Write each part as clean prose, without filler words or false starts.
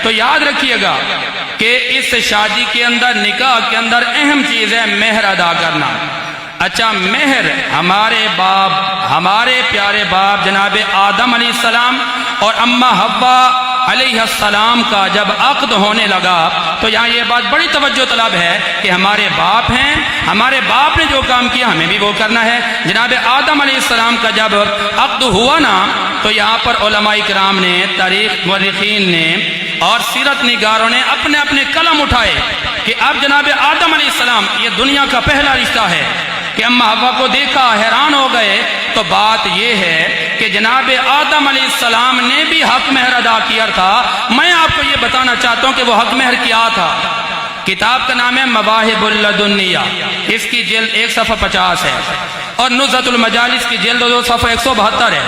تو یاد رکھیے گا کہ اس شادی کے اندر، نکاح کے اندر اہم چیز ہے مہر ادا کرنا۔ اچھا، مہر ہمارے باپ، ہمارے پیارے باپ جناب آدم علیہ السلام اور اماں حوا علیہ السلام کا جب عقد ہونے لگا تو یہاں یہ بات بڑی توجہ طلب ہے کہ ہمارے باپ ہیں، ہمارے باپ نے جو کام کیا ہمیں بھی وہ کرنا ہے۔ جناب آدم علیہ السلام کا جب عقد ہوا نا تو یہاں پر علماء کرام نے، تاریخ مورخین نے اور سیرت نگاروں نے اپنے اپنے قلم اٹھائے کہ اب جناب آدم علیہ السلام، یہ دنیا کا پہلا رشتہ ہے کہ اماں حوا کو دیکھا، حیران ہو گئے۔ تو بات یہ ہے کہ جناب آدم علیہ السلام نے بھی حق مہر ادا کیا تھا۔ میں آپ کو یہ بتانا چاہتا ہوں کہ وہ حق مہر کیا تھا۔ کتاب کا نام ہے مواہب اللدنیہ، اس کی جلد 1 صفحہ 50 ہے، اور نزہۃ المجالس کی جلد 2 صفحہ 172 ہے،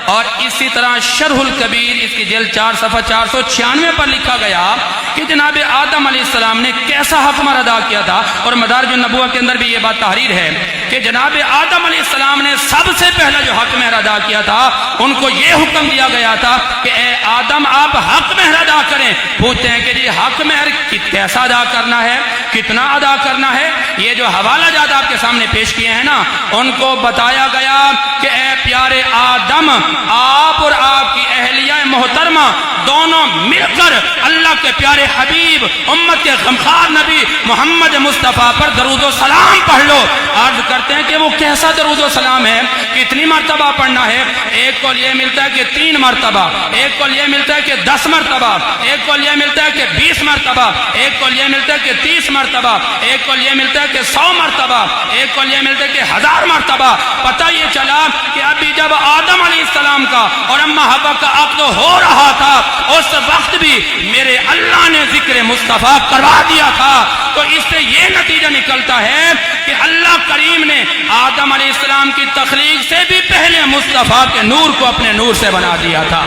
اور اسی طرح شرح الکبیر اس کی جلد 4 صفحہ 496 پر لکھا گیا کہ جناب آدم علیہ السلام نے کیسا حق مہر ادا کیا تھا۔ اور مدارج النبوہ کے اندر بھی یہ بات تحریر ہے کہ جناب آدم علیہ السلام نے سب سے پہلا جو حق مہر ادا کیا تھا، ان کو یہ حکم دیا گیا تھا کہ اے آدم آپ حق مہر ادا کریں۔ پوچھتے ہیں کہ جی حق مہر کیسا ادا کرنا ہے، کتنا ادا کرنا ہے؟ یہ جو حوالہ جات آپ کے سامنے پیش کیے ہیں نا، ان کو بتایا گیا کہ اے پیارے آدم، آپ اور آپ کی اہلیہ محترمہ دونوں مل کر اللہ کے پیارے حبیب، امت کے غمخوار نبی محمد مصطفیٰ پر درود و سلام پڑھ لو۔ عرض کرتے ہیں کہ وہ کیسا درود و سلام ہے، کتنی مرتبہ پڑھنا ہے؟ ایک کو یہ ملتا ہے کہ 3 مرتبہ، ایک کو یہ ملتا ہے کہ 10 مرتبہ، ایک کو یہ ملتا ہے کہ 20 مرتبہ، ایک کو یہ ملتا ہے کہ 30 مرتبہ، ایک کو یہ ملتا ہے کہ 100 مرتبہ، ایک کو یہ ملتا ہے کہ 1000 مرتبہ۔ پتہ یہ چلا کہ ابھی جب آدم علیہ السلام کا اور اماں حوا کا عقد ہو رہا تھا، اس وقت بھی میرے اللہ نے ذکر مصطفیٰ کروا دیا تھا۔ تو اس سے یہ نتیجہ نکلتا ہے کہ اللہ کریم نے آدم علیہ السلام کی تخلیق سے بھی پہلے مصطفیٰ کے نور کو اپنے نور سے بنا دیا تھا۔